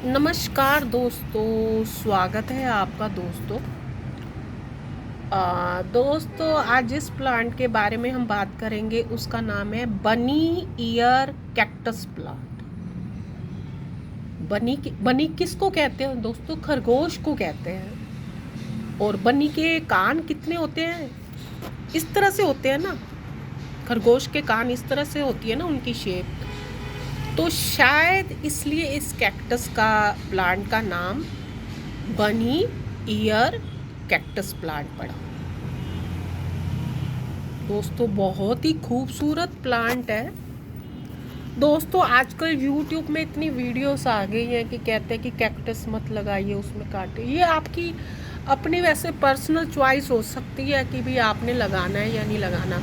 नमस्कार दोस्तों, स्वागत है आपका दोस्तों। दोस्तों आज जिस प्लांट के बारे में हम बात करेंगे उसका नाम है बनी ईयर कैक्टस प्लांट। बनी किसको कहते हैं दोस्तों? खरगोश को कहते हैं। और बनी के कान कितने होते हैं? इस तरह से होते हैं ना, खरगोश के कान इस तरह से होती है ना उनकी शेप। तो शायद इसलिए इस कैक्टस का प्लांट का नाम बनी ईयर कैक्टस प्लांट पड़ा। दोस्तों बहुत ही खूबसूरत प्लांट है। दोस्तों आजकल YouTube में इतनी वीडियोस आ गई हैं कि कहते हैं कि कैक्टस मत लगाइए, उसमें काटे। ये आपकी अपनी वैसे पर्सनल चॉइस हो सकती है कि भी आपने लगाना है या नहीं लगाना।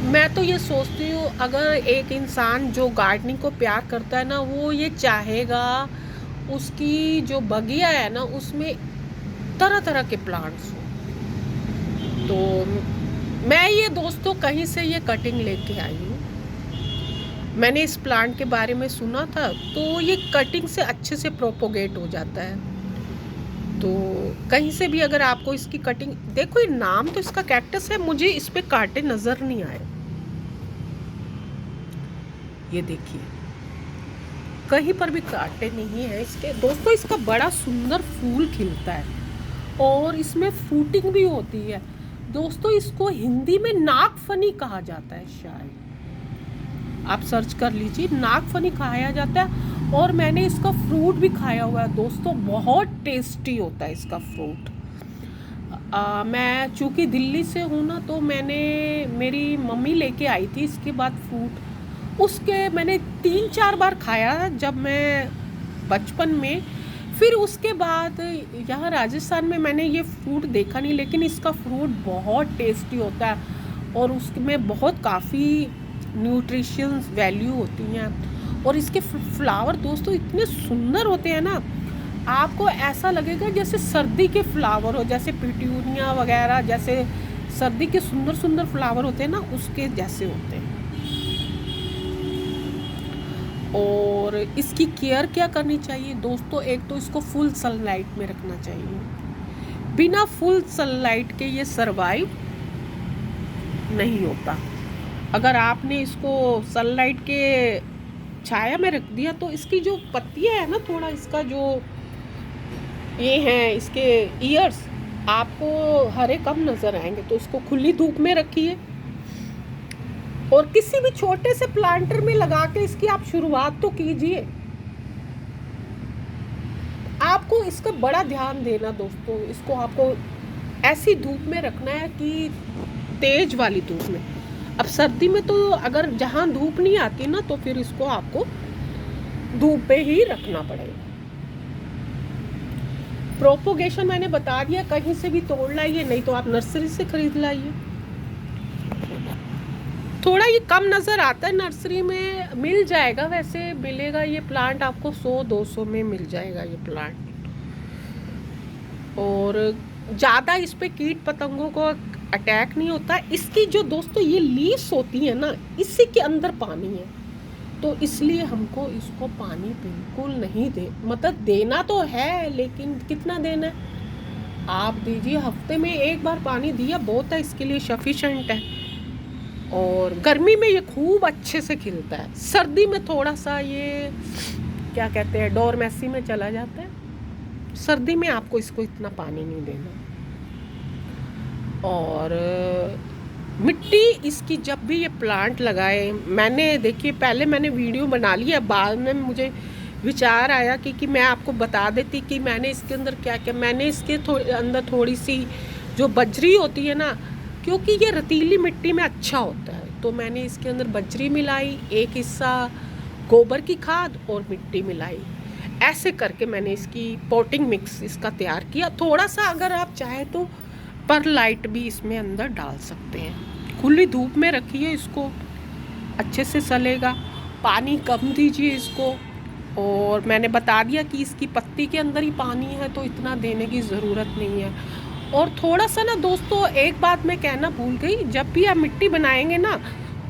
मैं तो ये सोचती हूँ अगर एक इंसान जो गार्डनिंग को प्यार करता है ना, वो ये चाहेगा उसकी जो बगिया है ना उसमें तरह तरह के प्लांट्स हो। तो मैं ये दोस्तों कहीं से ये कटिंग लेके आई हूँ। मैंने इस प्लांट के बारे में सुना था, तो ये कटिंग से अच्छे से प्रोपोगेट हो जाता है। तो कहीं से भी अगर आपको इसकी कटिंग देखो, ये नाम तो इसका कैक्टस है, मुझे इस पे कांटे नज़र नहीं आए। ये देखिए कहीं पर भी कांटे नहीं है इसके। दोस्तों इसका बड़ा सुंदर फूल खिलता है और इसमें फ्रूटिंग भी होती है। दोस्तों इसको हिंदी में नागफनी कहा जाता है, शायद आप सर्च कर लीजिए, नागफनी खाया जाता है। और मैंने इसका फ्रूट भी खाया हुआ है दोस्तों, बहुत टेस्टी होता है इसका फ्रूट। मैं चूँकि दिल्ली से हूँ ना, तो मेरी मम्मी लेके आई थी इसके बाद फ्रूट। उसके मैंने 3-4 बार खाया जब मैं बचपन में। फिर उसके बाद यहाँ राजस्थान में मैंने ये फ्रूट देखा नहीं, लेकिन इसका फ्रूट बहुत टेस्टी होता है और उसमें बहुत काफ़ी न्यूट्रिशंस वैल्यू होती हैं। और इसके फ्लावर दोस्तों इतने सुंदर होते हैं ना, आपको ऐसा लगेगा जैसे सर्दी के फ्लावर हो, जैसे पिट्यूनिया वगैरह, जैसे सर्दी के सुंदर सुंदर फ्लावर होते हैं ना, उसके जैसे होते हैं। और इसकी केयर क्या करनी चाहिए दोस्तों? एक तो इसको फुल सनलाइट में रखना चाहिए। बिना फुल सनलाइट के ये सरवाइव नहीं होता। अगर आपने इसको सनलाइट के छाया में रख दिया तो इसकी जो पत्तियां है ना, थोड़ा इसका जो ये हैं इसके ईयर्स आपको हरे कम नज़र आएंगे। तो इसको खुली धूप में रखिए और किसी भी छोटे से प्लांटर में लगा के इसकी आप शुरुआत तो कीजिए। आपको इसका बड़ा ध्यान देना दोस्तों, इसको आपको ऐसी धूप में रखना है कि तेज वाली धूप में। अब सर्दी में तो अगर जहाँ धूप नहीं आती ना, तो फिर इसको आपको धूप पे ही रखना पड़ेगा। प्रोपोगेशन मैंने बता दिया, कहीं से भी तोड़ लाइए, नहीं तो आप नर्सरी से खरीद लाइए। थोड़ा ये कम नज़र आता है, नर्सरी में मिल जाएगा, वैसे मिलेगा ये प्लांट आपको 100-200 में मिल जाएगा ये प्लांट। और ज़्यादा इस पे कीट पतंगों को अटैक नहीं होता। इसकी जो दोस्तों ये लीव्स होती है ना, इसी के अंदर पानी है, तो इसलिए हमको इसको पानी बिल्कुल नहीं मतलब देना तो है, लेकिन कितना देना है आप दीजिए। हफ्ते में एक बार पानी दिया बहुत है, इसके लिए सफिशेंट है। और गर्मी में ये खूब अच्छे से खिलता है। सर्दी में थोड़ा सा ये क्या कहते हैं, डोरमेसी में चला जाता है। सर्दी में आपको इसको इतना पानी नहीं देना। और मिट्टी इसकी जब भी ये प्लांट लगाए, मैंने देखिए पहले मैंने वीडियो बना लिया, बाद में मुझे विचार आया कि मैं आपको बता देती कि मैंने इसके अंदर क्या क्या। मैंने इसके अंदर थोड़ी सी जो बजरी होती है ना, क्योंकि ये रतीली मिट्टी में अच्छा होता है, तो मैंने इसके अंदर बजरी मिलाई, एक हिस्सा गोबर की खाद और मिट्टी मिलाई। ऐसे करके मैंने इसकी पॉटिंग मिक्स इसका तैयार किया। थोड़ा सा अगर आप चाहें तो परलाइट भी इसमें अंदर डाल सकते हैं। खुली धूप में रखिए, इसको अच्छे से सलेगा। पानी कम दीजिए इसको। और मैंने बता दिया कि इसकी पत्ती के अंदर ही पानी है, तो इतना देने की ज़रूरत नहीं है। और थोड़ा सा ना दोस्तों, एक बात मैं कहना भूल गई, जब भी आप मिट्टी बनाएंगे ना,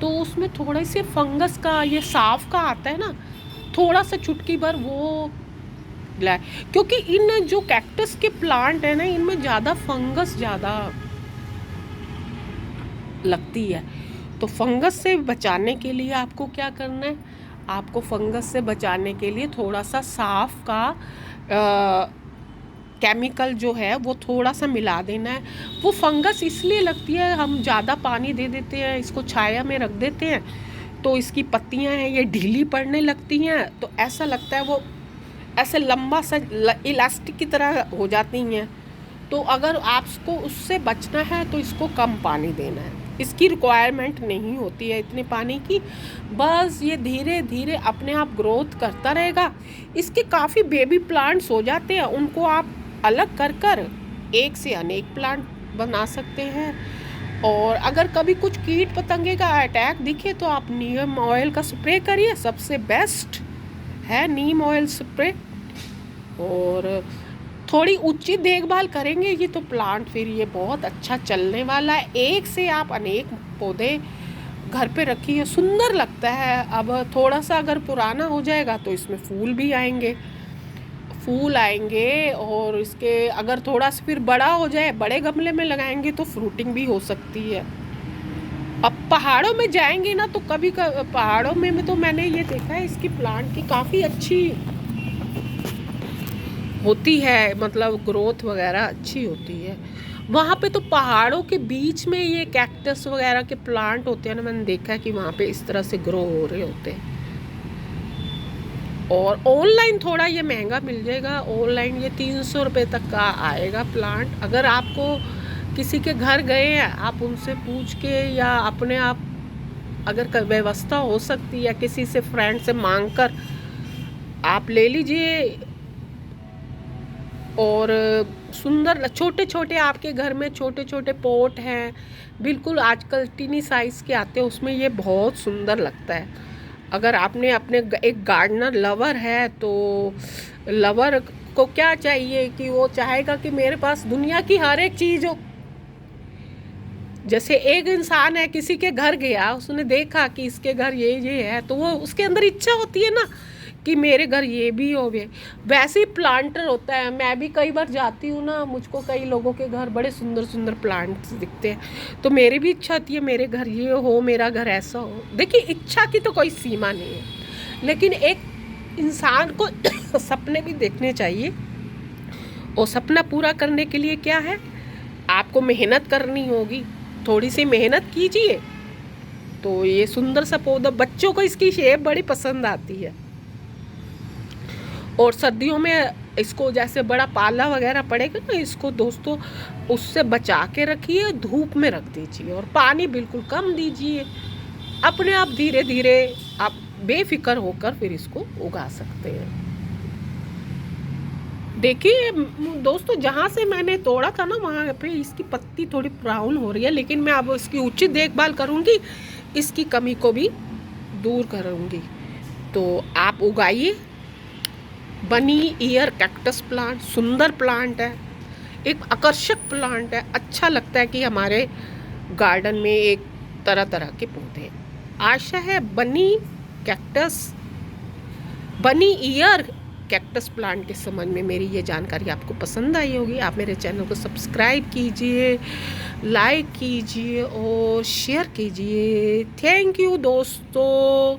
तो उसमें थोड़े से फंगस का, ये साफ का आता है ना, थोड़ा सा चुटकी भर वो ब्लैक, क्योंकि इन जो कैक्टस के प्लांट है ना, इनमें ज़्यादा फंगस ज़्यादा लगती है। तो फंगस से बचाने के लिए आपको क्या करना है, आपको फंगस से बचाने के लिए थोड़ा सा साफ का केमिकल जो है वो थोड़ा सा मिला देना है। वो फंगस इसलिए लगती है, हम ज़्यादा पानी दे देते हैं, इसको छाया में रख देते हैं, तो इसकी पत्तियां हैं ये ढीली पड़ने लगती हैं, तो ऐसा लगता है वो ऐसे लंबा सा इलास्टिक की तरह हो जाती हैं। तो अगर आपको उससे बचना है तो इसको कम पानी देना है, इसकी रिक्वायरमेंट नहीं होती है इतने पानी की, बस ये धीरे धीरे अपने आप ग्रोथ करता रहेगा। इसके काफ़ी बेबी प्लांट्स हो जाते हैं, उनको आप अलग कर कर एक से अनेक प्लांट बना सकते हैं। और अगर कभी कुछ कीट पतंगे का अटैक दिखे तो आप नीम ऑयल का स्प्रे करिए, सबसे बेस्ट है नीम ऑयल स्प्रे। और थोड़ी उचित देखभाल करेंगे ये तो प्लांट फिर ये बहुत अच्छा चलने वाला है। एक से आप अनेक पौधे घर पे रखिए, सुंदर लगता है। अब थोड़ा सा अगर पुराना हो जाएगा तो इसमें फूल भी आएंगे, और इसके अगर थोड़ा सा फिर बड़ा हो जाए, बड़े गमले में लगाएंगे तो फ्रूटिंग भी हो सकती है। अब पहाड़ों में जाएंगे ना तो कभी पहाड़ों में तो मैंने ये देखा है इसकी प्लांट की काफ़ी अच्छी होती है, मतलब ग्रोथ वगैरह अच्छी होती है। वहाँ पे तो पहाड़ों के बीच में ये कैक्टस वगैरह के प्लांट होते हैं ना, मैंने देखा है कि वहाँ पे इस तरह से ग्रो हो रहे होते हैं। और ऑनलाइन थोड़ा ये महंगा मिल जाएगा, ऑनलाइन ये 300 रुपये तक का आएगा प्लांट। अगर आपको किसी के घर गए हैं, आप उनसे पूछ के या अपने आप अगर व्यवस्था हो सकती है किसी से फ्रेंड से मांग कर आप ले लीजिए। और सुंदर छोटे छोटे आपके घर में छोटे छोटे पॉट हैं, बिल्कुल आजकल टीनी साइज़ के आते हैं, उसमें ये बहुत सुंदर लगता है। अगर आपने अपने एक गार्डनर लवर है तो लवर को क्या चाहिए कि वो चाहेगा कि मेरे पास दुनिया की हर एक चीज़ हो। जैसे एक इंसान है, किसी के घर गया, उसने देखा कि इसके घर ये है, तो वो उसके अंदर इच्छा होती है ना कि मेरे घर ये भी हो गए। वैसे ही प्लांटर होता है, मैं भी कई बार जाती हूँ ना, मुझको कई लोगों के घर बड़े सुंदर सुंदर प्लांट्स दिखते हैं, तो मेरी भी इच्छा होती है मेरे घर ये हो, मेरा घर ऐसा हो। देखिए इच्छा की तो कोई सीमा नहीं है, लेकिन एक इंसान को सपने भी देखने चाहिए। और सपना पूरा करने के लिए क्या है, आपको मेहनत करनी होगी, थोड़ी सी मेहनत कीजिए तो ये सुंदर सा पौधा, बच्चों को इसकी शेप बड़ी पसंद आती है। और सर्दियों में इसको जैसे बड़ा पाला वगैरह पड़ेगा ना, इसको दोस्तों उससे बचा के रखिए, धूप में रख दीजिए और पानी बिल्कुल कम दीजिए। अपने आप धीरे धीरे आप बेफिक्र होकर फिर इसको उगा सकते हैं। देखिए दोस्तों, जहाँ से मैंने तोड़ा था ना वहाँ पे इसकी पत्ती थोड़ी ब्राउन हो रही है, लेकिन मैं अब इसकी उचित देखभाल करूँगी, इसकी कमी को भी दूर करूँगी। तो आप उगाइए बनी ईयर कैक्टस प्लांट, सुंदर प्लांट है, एक आकर्षक प्लांट है। अच्छा लगता है कि हमारे गार्डन में एक तरह तरह के पौधे। आशा है बनी ईयर कैक्टस प्लांट के संबंध में मेरी ये जानकारी आपको पसंद आई होगी। आप मेरे चैनल को सब्सक्राइब कीजिए, लाइक कीजिए और शेयर कीजिए। थैंक यू दोस्तों।